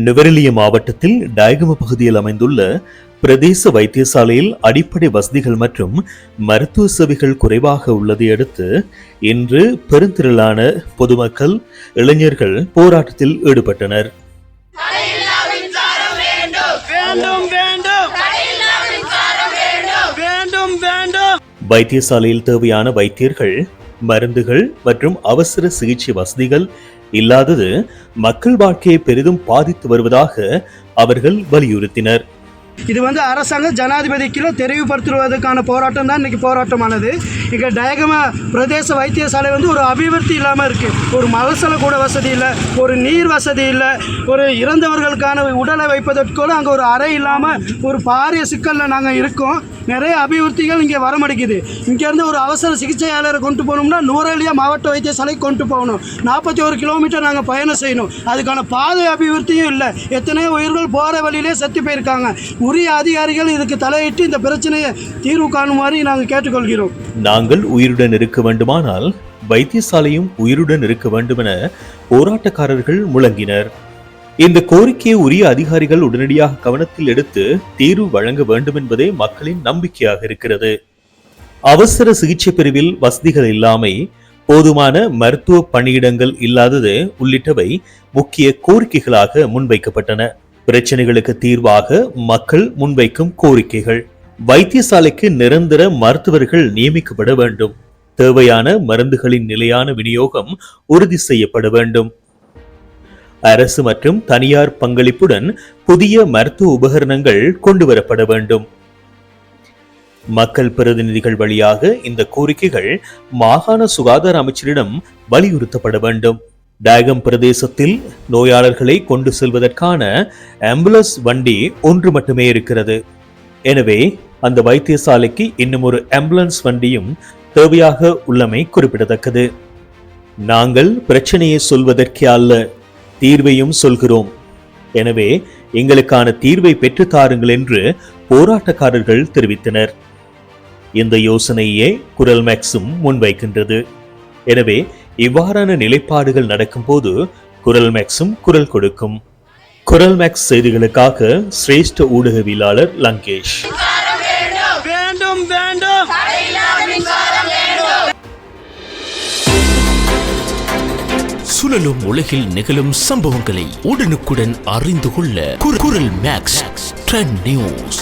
நுவரெலியா மாவட்டத்தில் டயகம பகுதியில் அமைந்துள்ள பிரதேச வைத்தியசாலையில் அடிப்படை வசதிகள் மற்றும் மருத்துவ சேவைகள் குறைவாக உள்ளதை அடுத்து இன்று பெருந்திரளான பொதுமக்கள், இளைஞர்கள் போராட்டத்தில் ஈடுபட்டனர். வைத்தியசாலையில் தேவையான வைத்தியர்கள், மருந்துகள் மற்றும் அவசர சிகிச்சை வசதிகள் இல்லாதது மக்கள் வாழ்க்கையை பெரிதும் பாதித்து வருவதாக அவர்கள் வலியுறுத்தினர். இது அரசாங்க ஜனாதிபதிக்கு தெரிவுபடுத்துவதற்கான போராட்டம் தான் இன்னைக்கு போராட்டமானது. இங்கே டயகம பிரதேச வைத்தியசாலை ஒரு அபிவிருத்தி இல்லாமல் இருக்குது. ஒரு மலசல கூட வசதி இல்லை, ஒரு நீர் வசதி இல்லை, ஒரு இறந்தவர்களுக்கான உடலை வைப்பதற்கூட அங்கே ஒரு அறை இல்லாமல் ஒரு பாரிய சிக்கலில் நாங்கள் இருக்கோம். நிறைய அபிவிருத்திகள் இங்கே வர மாட்டேங்குது. இங்கேருந்து ஒரு அவசர சிகிச்சையாளரை கொண்டு போகணும்னா நுவரெலியா மாவட்ட வைத்தியசாலைக்கு கொண்டு போகணும். 41 கிலோமீட்டர் நாங்கள் பயணம் செய்யணும். அதுக்கான பாதை அபிவிருத்தியும் இல்லை. எத்தனையோ உயிர்கள் போகிற வழியிலே செத்து போயிருக்காங்க. உரிய அதிகாரிகள் இதுக்கு தலையிட்டு இந்த பிரச்சனையை தீர்வு காணுமாறு நாங்கள் கேட்டுக்கொள்கிறோம். நாங்கள் உயிருடன் இருக்க வேண்டுமானால் வைத்தியசாலையும் உயிருடன் இருக்க வேண்டும் என போராட்டக்காரர்கள் முழங்கினர். இந்த கோரிக்கையை உரிய அதிகாரிகள் உடனடியாக கவனத்தில் எடுத்து தீர்வு வழங்க வேண்டும் என்பதே மக்களின் நம்பிக்கையாக இருக்கிறது. அவசர சிகிச்சை பிரிவில் வசதிகள் இல்லாமை, போதுமான மருத்துவ பணியிடங்கள் இல்லாதது உள்ளிட்டவை முக்கிய கோரிக்கைகளாக முன்வைக்கப்பட்டன. பிரச்சனைகளுக்கு தீர்வாக மக்கள் முன்வைக்கும் கோரிக்கைகள்: வைத்தியசாலைக்கு நிரந்தர மருத்துவர்கள் நியமிக்கப்பட வேண்டும். தேவையான மருந்துகளின் நிலையான விநியோகம் உறுதி செய்யப்பட வேண்டும். அரசு மற்றும் தனியார் பங்களிப்புடன் புதிய மருத்துவ உபகரணங்கள் கொண்டுவரப்பட வேண்டும். மக்கள் பிரதிநிதிகள் வழியாக இந்த கோரிக்கைகள் மாகாண சுகாதார அமைச்சரிடம் வலியுறுத்தப்பட வேண்டும். டயகம் பிரதேசத்தில் நோயாளர்களை கொண்டு செல்வதற்கான ஆம்புலன்ஸ் வண்டி ஒன்று மட்டுமே இருக்கிறது. எனவே அந்த வைத்தியசாலைக்கு இன்னும் ஒரு ஆம்புலன்ஸ் வண்டியும் தேவையாக உள்ளமை குறிப்பிடத்தக்கது. நாங்கள் பிரச்சனையை சொல்வதற்கே அல்ல, தீர்வையும் சொல்கிறோம். எனவே எங்களுக்கான தீர்வை பெற்றுத்தாருங்கள் என்று போராட்டக்காரர்கள் தெரிவித்தனர். இந்த யோசனையே குரல் மேக்ஸும் முன்வைக்கின்றது. எனவே இவ்வாறான நிலைப்பாடுகள் நடக்கும் போது குரல் மேக்ஸும் குரல் கொடுக்கும். குரல் மேக்ஸ் செய்திகளுக்காக சிரேஷ்ட ஊடகவியலாளர் லங்கேஷ். சுழலும் உலகில் நிகழும் சம்பவங்களை உடனுக்குடன் அறிந்து கொள்ள குரல் மேக்ஸ் ட்ரெண்ட் நியூஸ்.